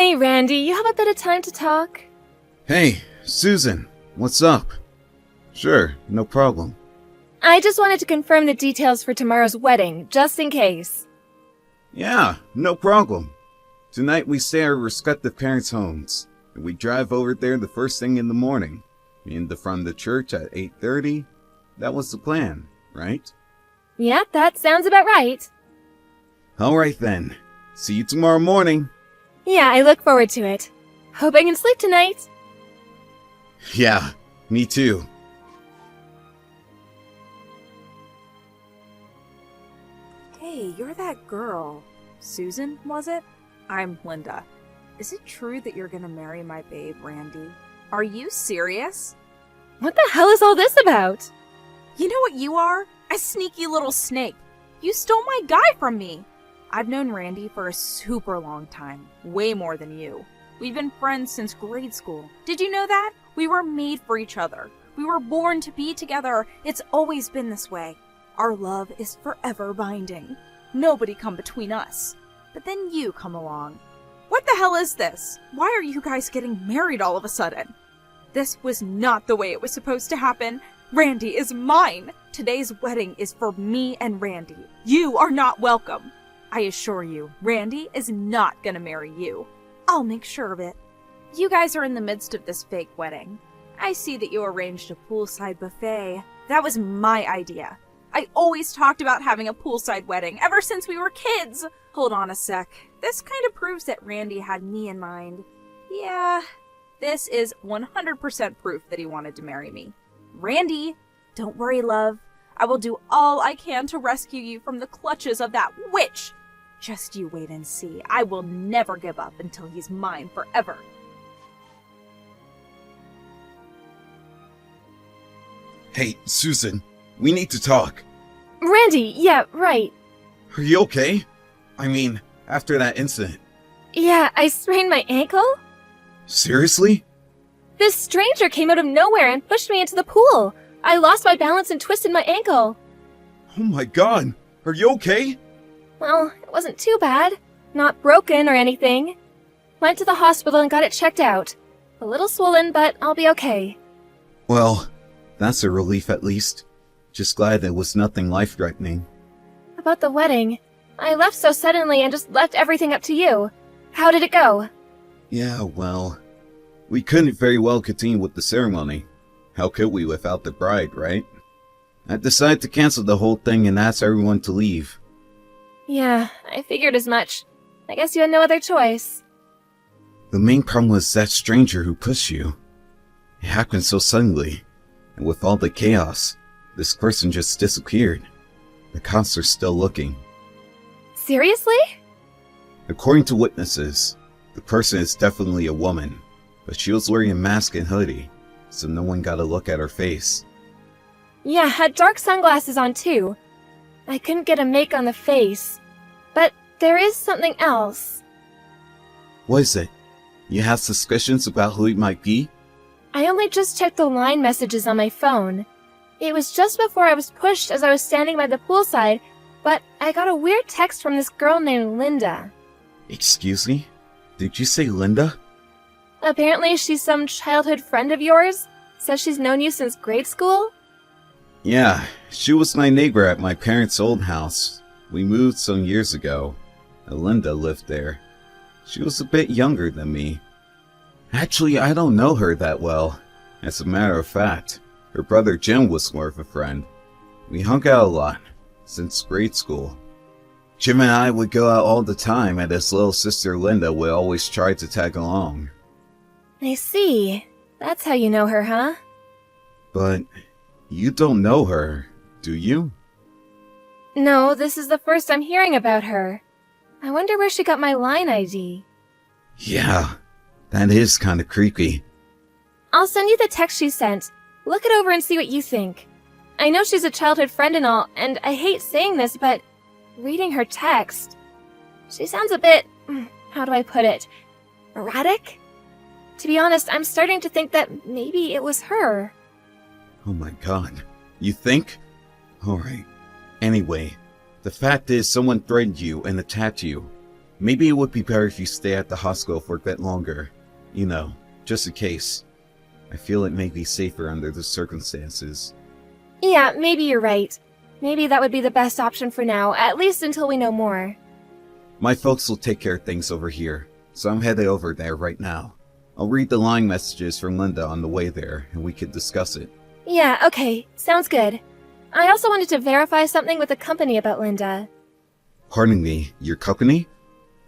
Hey, Randy, you have a bit of time to talk? Hey, Susan, what's up? Sure, no problem. I just wanted to confirm the details for tomorrow's wedding, just in case. Yeah, no problem. Tonight we stay at our respective parents' homes, and we drive over there the first thing in the morning. In the front of the church at 8:30. That was the plan, right? Yep, that sounds about right. Alright then. See you tomorrow morning. Yeah, I look forward to it. Hope I can sleep tonight. Yeah, me too. Hey, you're that girl. Susan, was it? I'm Linda. Is it true that you're gonna marry my babe, Randy? Are you serious? What the hell is all this about? You know what you are? A sneaky little snake. You stole my guy from me. I've known Randy for a super long time, way more than you. We've been friends since grade school. Did you know that? We were made for each other. We were born to be together. It's always been this way. Our love is forever binding. Nobody come between us. But then you come along. What the hell is this? Why are you guys getting married all of a sudden? This was not the way it was supposed to happen. Randy is mine. Today's wedding is for me and Randy. You are not welcome. I assure you, Randy is not gonna marry you. I'll make sure of it. You guys are in the midst of this fake wedding. I see that you arranged a poolside buffet. That was my idea. I always talked about having a poolside wedding ever since we were kids. Hold on a sec. This kind of proves that Randy had me in mind. Yeah, this is 100% proof that he wanted to marry me. Randy, don't worry, love. I will do all I can to rescue you from the clutches of that witch. Just you wait and see. I will never give up until he's mine forever. Hey, Susan, we need to talk. Randy, yeah, right. Are you okay? I mean, after that incident. Yeah, I sprained my ankle. Seriously? This stranger came out of nowhere and pushed me into the pool. I lost my balance and twisted my ankle. Oh my god, are you okay? Well, it wasn't too bad. Not broken or anything. Went to the hospital and got it checked out. A little swollen, but I'll be okay. Well, that's a relief at least. Just glad it was nothing life-threatening. About the wedding, I left so suddenly and just left everything up to you. How did it go? Yeah, well, we couldn't very well continue with the ceremony. How could we without the bride, right? I decided to cancel the whole thing and ask everyone to leave. Yeah, I figured as much. I guess you had no other choice. The main problem was that stranger who pushed you. It happened so suddenly, and with all the chaos, this person just disappeared. The cops are still looking. Seriously? According to witnesses, the person is definitely a woman, but she was wearing a mask and hoodie, so no one got a look at her face. Yeah, had dark sunglasses on too. I couldn't get a make on the face. But there is something else. What is it? You have suspicions about who it might be? I only just checked the line messages on my phone. It was just before I was pushed as I was standing by the poolside, but I got a weird text from this girl named Linda. Excuse me? Did you say Linda? Apparently she's some childhood friend of yours. Says she's known you since grade school. Yeah, she was my neighbor at my parents' old house. We moved some years ago, and Linda lived there. She was a bit younger than me. Actually, I don't know her that well. As a matter of fact, her brother Jim was more of a friend. We hung out a lot, since grade school. Jim and I would go out all the time, and his little sister Linda would always try to tag along. I see. That's how you know her, huh? But you don't know her, do you? No, this is the first I'm hearing about her. I wonder where she got my line ID. Yeah, that is kinda creepy. I'll send you the text she sent. Look it over and see what you think. I know she's a childhood friend and all, and I hate saying this, but reading her text, she sounds a bit, how do I put it, erratic? To be honest, I'm starting to think that maybe it was her. Oh my god. You think? Alright. Anyway, the fact is someone threatened you and attacked you. Maybe it would be better if you stay at the hospital for a bit longer. You know, just in case. I feel it may be safer under the circumstances. Yeah, maybe you're right. Maybe that would be the best option for now, at least until we know more. My folks will take care of things over here, so I'm headed over there right now. I'll read the line messages from Linda on the way there, and we can discuss it. Yeah, okay, sounds good. I also wanted to verify something with the company about Linda. Pardon me, your company?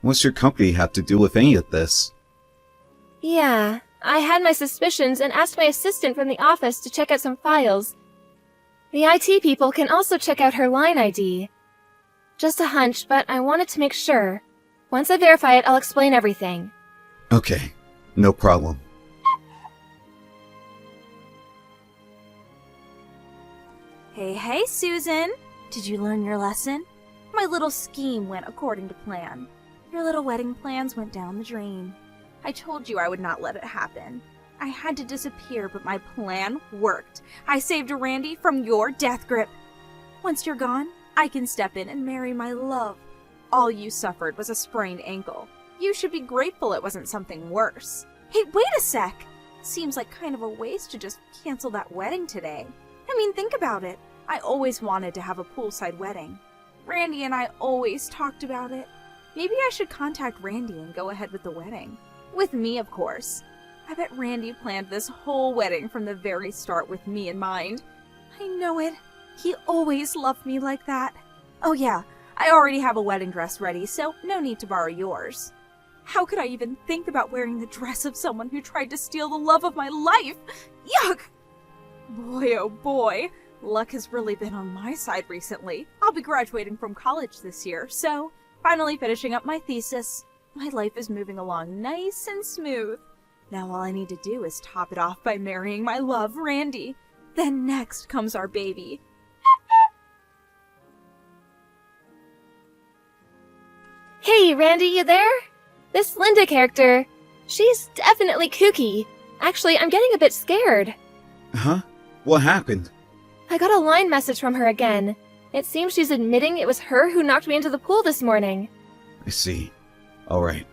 What's your company have to do with any of this? Yeah, I had my suspicions and asked my assistant from the office to check out some files. The IT people can also check out her line ID. Just a hunch, but I wanted to make sure. Once I verify it, I'll explain everything. Okay, no problem. Hey, Susan! Did you learn your lesson? My little scheme went according to plan. Your little wedding plans went down the drain. I told you I would not let it happen. I had to disappear, but my plan worked. I saved Randy from your death grip. Once you're gone, I can step in and marry my love. All you suffered was a sprained ankle. You should be grateful it wasn't something worse. Hey, wait a sec! Seems like kind of a waste to just cancel that wedding today. I mean, think about it. I always wanted to have a poolside wedding. Randy and I always talked about it. Maybe I should contact Randy and go ahead with the wedding. With me, of course. I bet Randy planned this whole wedding from the very start with me in mind. I know it. He always loved me like that. Oh yeah, I already have a wedding dress ready, so no need to borrow yours. How could I even think about wearing the dress of someone who tried to steal the love of my life? Yuck! Boy, oh boy. Luck has really been on my side recently. I'll be graduating from college this year, so finally finishing up my thesis. My life is moving along nice and smooth. Now all I need to do is top it off by marrying my love, Randy. Then next comes our baby. Hey, Randy, you there? This Linda character, she's definitely kooky. Actually, I'm getting a bit scared. Huh? What happened? I got a line message from her again. It seems she's admitting it was her who knocked me into the pool this morning. I see. Alright.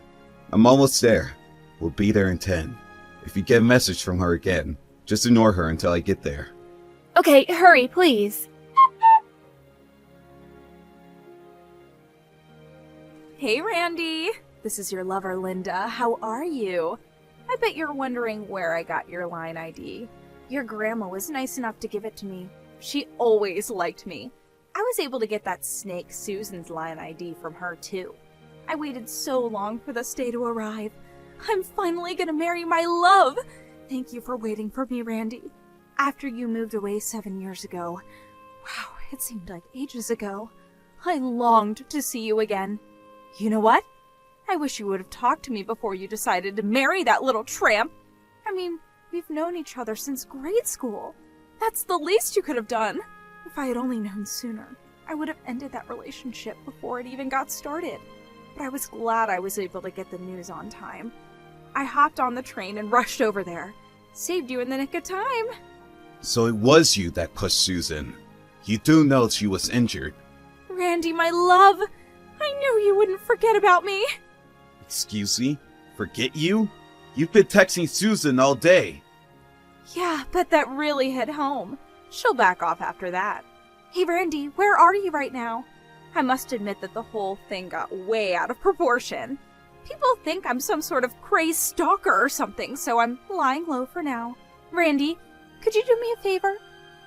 I'm almost there. We'll be there in 10. If you get a message from her again, just ignore her until I get there. Okay, hurry, please. Hey, Randy. This is your lover, Linda. How are you? I bet you're wondering where I got your line ID. Your grandma was nice enough to give it to me. She always liked me. I was able to get that snake Susan's line ID from her, too. I waited so long for this day to arrive. I'm finally gonna marry my love! Thank you for waiting for me, Randy. After you moved away 7 years ago, wow, it seemed like ages ago, I longed to see you again. You know what? I wish you would have talked to me before you decided to marry that little tramp. I mean, we've known each other since grade school. That's the least you could have done. If I had only known sooner, I would have ended that relationship before it even got started. But I was glad I was able to get the news on time. I hopped on the train and rushed over there. Saved you in the nick of time. So it was you that pushed Susan. You do know she was injured. Randy, my love, I knew you wouldn't forget about me. Excuse me? Forget you? You've been texting Susan all day. Yeah, bet that really hit home. She'll back off after that. Hey, Randy, where are you right now? I must admit that the whole thing got way out of proportion. People think I'm some sort of crazed stalker or something, so I'm lying low for now. Randy, could you do me a favor?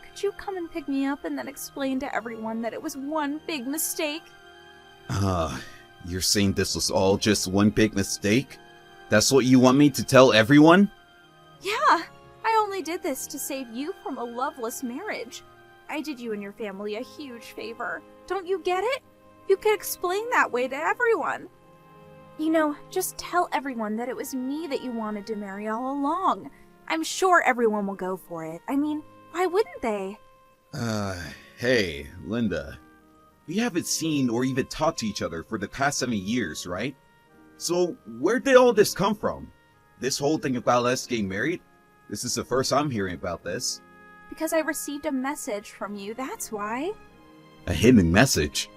Could you come and pick me up and then explain to everyone that it was one big mistake? You're saying this was all just one big mistake? That's what you want me to tell everyone? Yeah, I only did this to save you from a loveless marriage. I did you and your family a huge favor. Don't you get it? You could explain that way to everyone. You know, just tell everyone that it was me that you wanted to marry all along. I'm sure everyone will go for it. I mean, why wouldn't they? Hey, Linda. We haven't seen or even talked to each other for the past 7 years, right? So, where did all this come from? This whole thing about us getting married? This is the first I'm hearing about this. Because I received a message from you, that's why. A hidden message?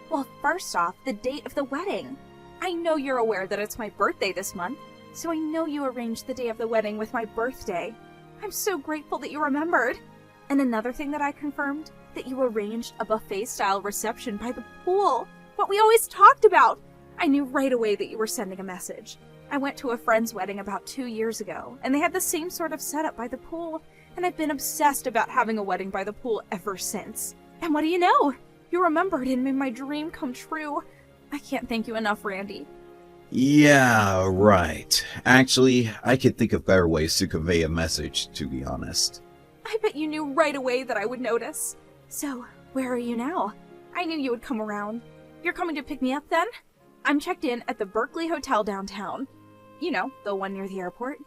Well, first off, the date of the wedding. I know you're aware that it's my birthday this month, so I know you arranged the day of the wedding with my birthday. I'm so grateful that you remembered. And another thing that I confirmed, that you arranged a buffet-style reception by the pool. What we always talked about. I knew right away that you were sending a message. I went to a friend's wedding about 2 years ago, and they had the same sort of setup by the pool, and I've been obsessed about having a wedding by the pool ever since. And what do you know? You remembered and made my dream come true. I can't thank you enough, Randy. Yeah, right. Actually, I could think of better ways to convey a message, to be honest. I bet you knew right away that I would notice. So, where are you now? I knew you would come around. You're coming to pick me up then? I'm checked in at the Berkeley Hotel downtown. You know, the one near the airport.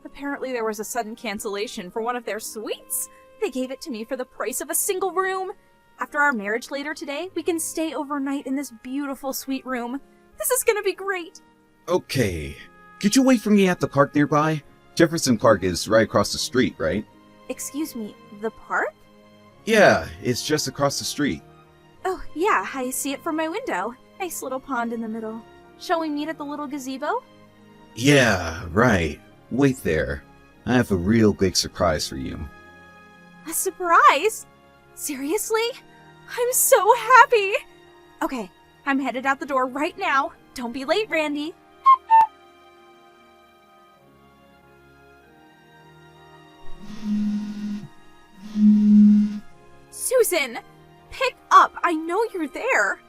Apparently there was a sudden cancellation for one of their suites. They gave it to me for the price of a single room. After our marriage later today, we can stay overnight in this beautiful suite room. This is gonna be great. Okay. Could you wait for me at the park nearby? Jefferson Park is right across the street, right? Excuse me, the park? Yeah, it's just across the street. Oh, yeah, I see it from my window. Nice little pond in the middle. Shall we meet at the little gazebo? Yeah, right. Wait there. I have a real big surprise for you. A surprise? Seriously? I'm so happy! Okay, I'm headed out the door right now. Don't be late, Randy. Susan! Pick up! I know you're there!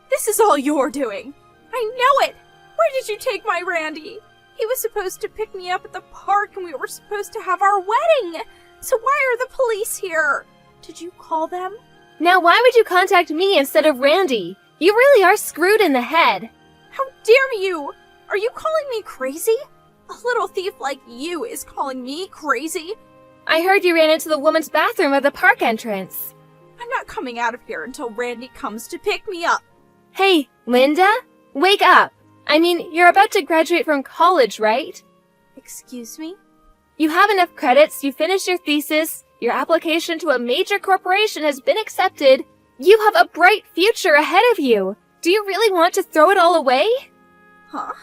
This is all you're doing! I know it! Where did you take my Randy? He was supposed to pick me up at the park and we were supposed to have our wedding! So why are the police here? Did you call them? Now why would you contact me instead of Randy? You really are screwed in the head. How dare you! Are you calling me crazy? A little thief like you is calling me crazy? I heard you ran into the woman's bathroom at the park entrance. I'm not coming out of here until Randy comes to pick me up. Hey, Linda? Wake up! I mean, you're about to graduate from college, right? Excuse me? You have enough credits, you finished your thesis, your application to a major corporation has been accepted. You have a bright future ahead of you. Do you really want to throw it all away? Huh?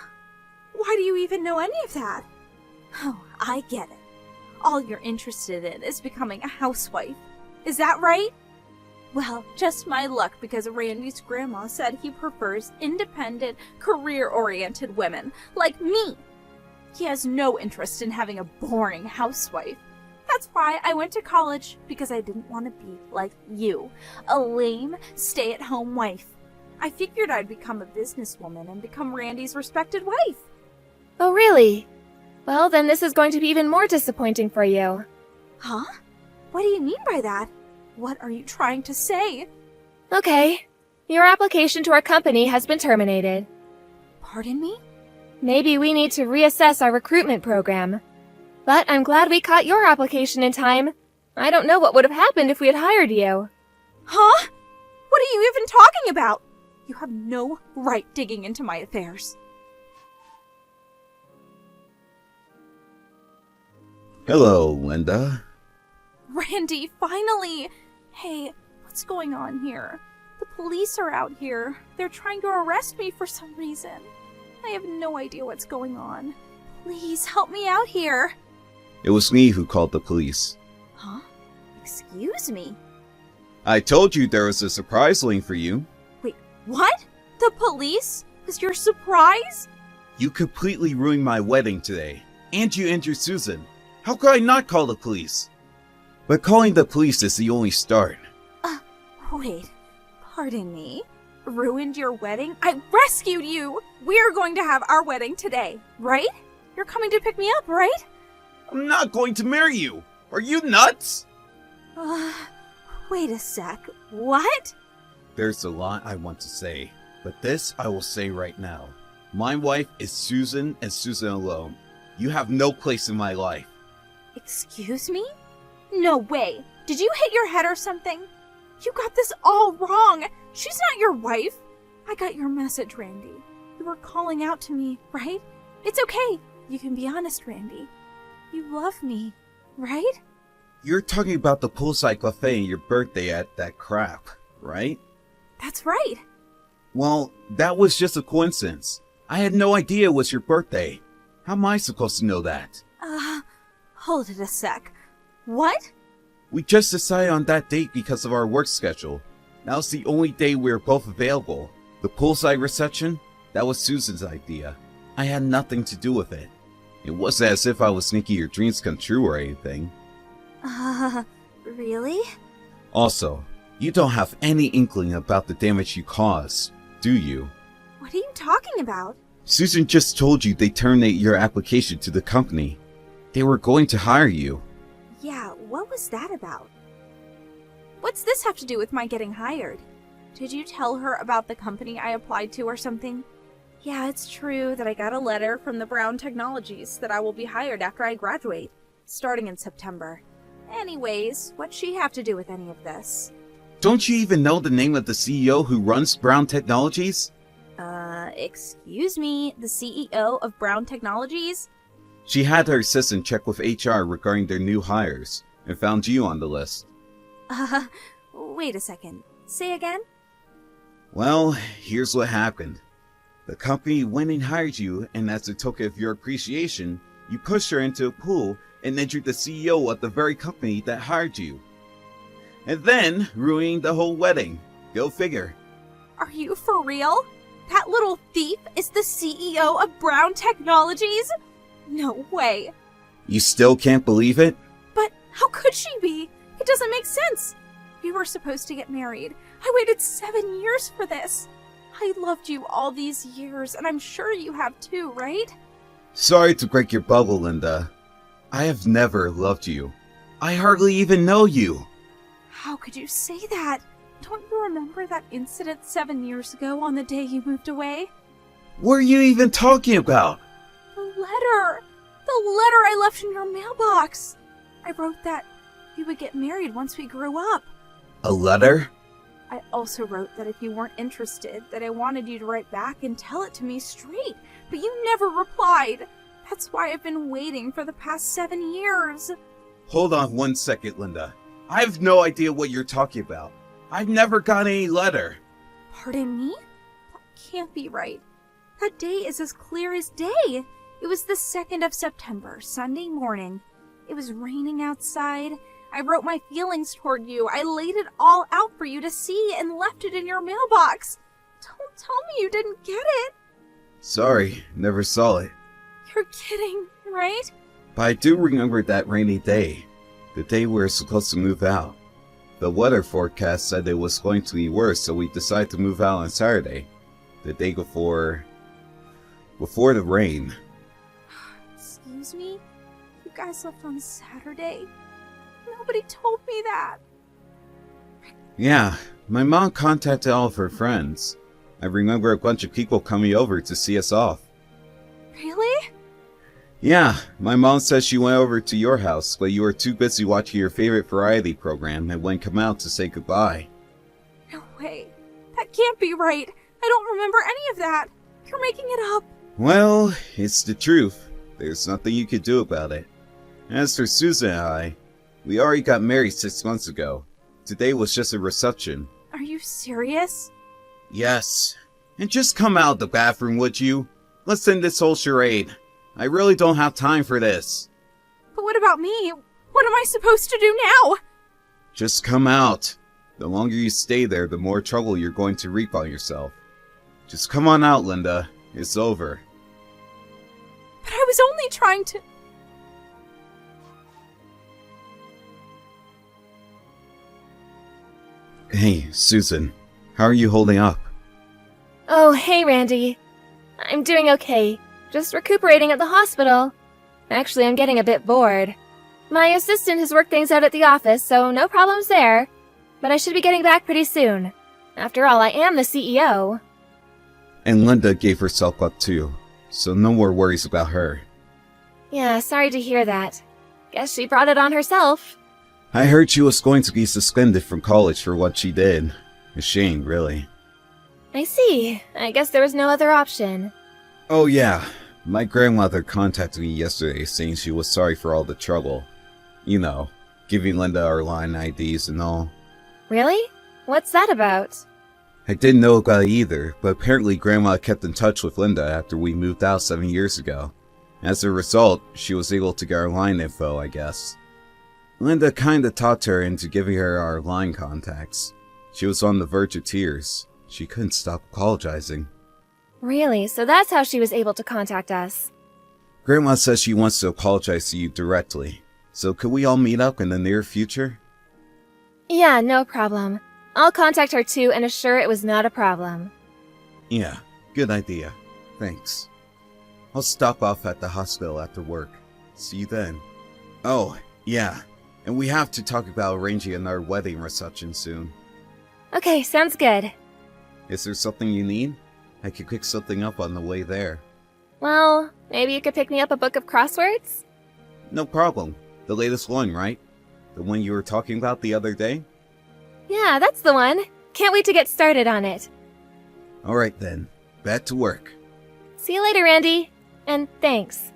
Why do you even know any of that? Oh, I get it. All you're interested in is becoming a housewife. Is that right? Well, just my luck because Randy's grandma said he prefers independent, career-oriented women like me. He has no interest in having a boring housewife. That's why I went to college, because I didn't want to be like you, a lame, stay-at-home wife. I figured I'd become a businesswoman and become Randy's respected wife. Oh, really? Well, then this is going to be even more disappointing for you. Huh? What do you mean by that? What are you trying to say? Okay. Your application to our company has been terminated. Pardon me? Maybe we need to reassess our recruitment program. But I'm glad we caught your application in time. I don't know what would have happened if we had hired you. Huh? What are you even talking about? You have no right digging into my affairs. Hello, Linda. Randy, finally! Hey, what's going on here? The police are out here. They're trying to arrest me for some reason. I have no idea what's going on. Please help me out here. It was me who called the police. Huh? Excuse me? I told you there was a surprise waiting for you. Wait, what? The police? Was your surprise? You completely ruined my wedding today. And you injured Susan. How could I not call the police? But calling the police is the only start. Wait, pardon me? Ruined your wedding? I rescued you! We're going to have our wedding today, right? You're coming to pick me up, right? I'm not going to marry you! Are you nuts? Wait a sec. What? There's a lot I want to say, but this I will say right now. My wife is Susan and Susan alone. You have no place in my life. Excuse me? No way. Did you hit your head or something? You got this all wrong. She's not your wife. I got your message, Randy. You were calling out to me, right? It's okay. You can be honest, Randy. You love me, right? You're talking about the poolside cafe and your birthday at that crap, right? That's right. Well, that was just a coincidence. I had no idea it was your birthday. How am I supposed to know that? Hold it a sec. What? We just decided on that date because of our work schedule. Now it's the only day we're both available. The poolside reception? That was Susan's idea. I had nothing to do with it. It wasn't as if I was making your dreams come true or anything. Really? Also, you don't have any inkling about the damage you caused, do you? What are you talking about? Susan just told you they terminated your application to the company. They were going to hire you. Yeah, what was that about? What's this have to do with my getting hired? Did you tell her about the company I applied to or something? Yeah, it's true that I got a letter from the Brown Technologies that I will be hired after I graduate, starting in September. Anyways, what's she have to do with any of this? Don't you even know the name of the CEO who runs Brown Technologies? Excuse me, the CEO of Brown Technologies? She had her assistant check with HR regarding their new hires, and found you on the list. Wait a second. Say again? Well, here's what happened. The company went and hired you, and as a token of your appreciation, you pushed her into a pool and injured the CEO of the very company that hired you. And then ruining the whole wedding. Go figure. Are you for real? That little thief is the CEO of Brown Technologies? No way. You still can't believe it? But how could she be? It doesn't make sense. We were supposed to get married. I waited 7 years for this. I loved you all these years, and I'm sure you have too, right? Sorry to break your bubble, Linda. I have never loved you. I hardly even know you. How could you say that? Don't you remember that incident 7 years ago on the day you moved away? What are you even talking about? The letter! The letter I left in your mailbox! I wrote that we would get married once we grew up. A letter? I also wrote that if you weren't interested, that I wanted you to write back and tell it to me straight, but you never replied. That's why I've been waiting for the past 7 years. Hold on 1 second, Linda. I have no idea what you're talking about. I've never got any letter. Pardon me? That can't be right. That day is as clear as day. It was the 2nd of September, Sunday morning. It was raining outside. I wrote my feelings toward you. I laid it all out for you to see and left it in your mailbox. Don't tell me you didn't get it. Sorry, never saw it. You're kidding, right? But I do remember that rainy day. The day we were supposed to move out. The weather forecast said it was going to be worse, so we decided to move out on Saturday. The day before the rain. Excuse me? You guys left on Saturday? Nobody told me that. Yeah, my mom contacted all of her friends. I remember a bunch of people coming over to see us off. Really? Yeah, my mom says she went over to your house, but you were too busy watching your favorite variety program and wouldn't come out to say goodbye. No way. That can't be right. I don't remember any of that. You're making it up. Well, it's the truth. There's nothing you could do about it. As for Susan and I, we already got married 6 months ago. Today was just a reception. Are you serious? Yes. And just come out of the bathroom, would you? Let's end this whole charade. I really don't have time for this. But what about me? What am I supposed to do now? Just come out. The longer you stay there, the more trouble you're going to reap on yourself. Just come on out, Linda. It's over. But I was only trying to... Hey, Susan. How are you holding up? Oh, hey, Randy. I'm doing okay. Just recuperating at the hospital. Actually, I'm getting a bit bored. My assistant has worked things out at the office, so no problems there. But I should be getting back pretty soon. After all, I am the CEO. And Linda gave herself up too, so no more worries about her. Yeah, sorry to hear that. Guess she brought it on herself. I heard she was going to be suspended from college for what she did. A shame, really. I see. I guess there was no other option. Oh yeah, my grandmother contacted me yesterday saying she was sorry for all the trouble. You know, giving Linda our line IDs and all. Really? What's that about? I didn't know about it either, but apparently Grandma kept in touch with Linda after we moved out 7 years ago. As a result, she was able to get our line info, I guess. Linda kinda talked her into giving her our line contacts. She was on the verge of tears. She couldn't stop apologizing. Really? So that's how she was able to contact us. Grandma says she wants to apologize to you directly. So could we all meet up in the near future? Yeah, no problem. I'll contact her too and assure it was not a problem. Yeah, good idea. Thanks. I'll stop off at the hospital after work. See you then. Oh, yeah. And we have to talk about arranging another wedding reception soon. Okay, sounds good. Is there something you need? I could pick something up on the way there. Well, maybe you could pick me up a book of crosswords? No problem. The latest one, right? The one you were talking about the other day? Yeah, that's the one. Can't wait to get started on it. Alright then. Back to work. See you later, Randy. And thanks.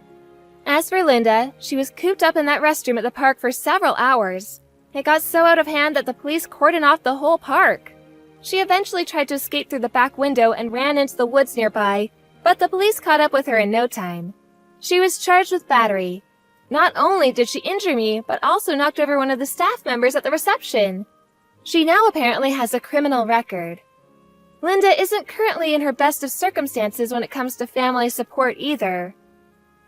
As for Linda, she was cooped up in that restroom at the park for several hours. It got so out of hand that the police cordoned off the whole park. She eventually tried to escape through the back window and ran into the woods nearby, but the police caught up with her in no time. She was charged with battery. Not only did she injure me, but also knocked over one of the staff members at the reception. She now apparently has a criminal record. Linda isn't currently in her best of circumstances when it comes to family support either.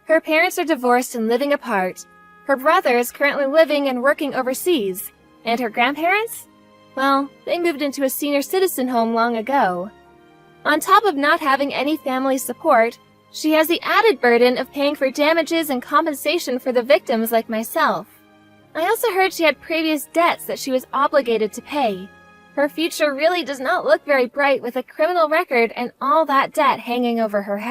Her parents are divorced and living apart. Her brother is currently living and working overseas. And her grandparents? Well, they moved into a senior citizen home long ago. On top of not having any family support, she has the added burden of paying for damages and compensation for the victims like myself. I also heard she had previous debts that she was obligated to pay. Her future really does not look very bright with a criminal record and all that debt hanging over her head.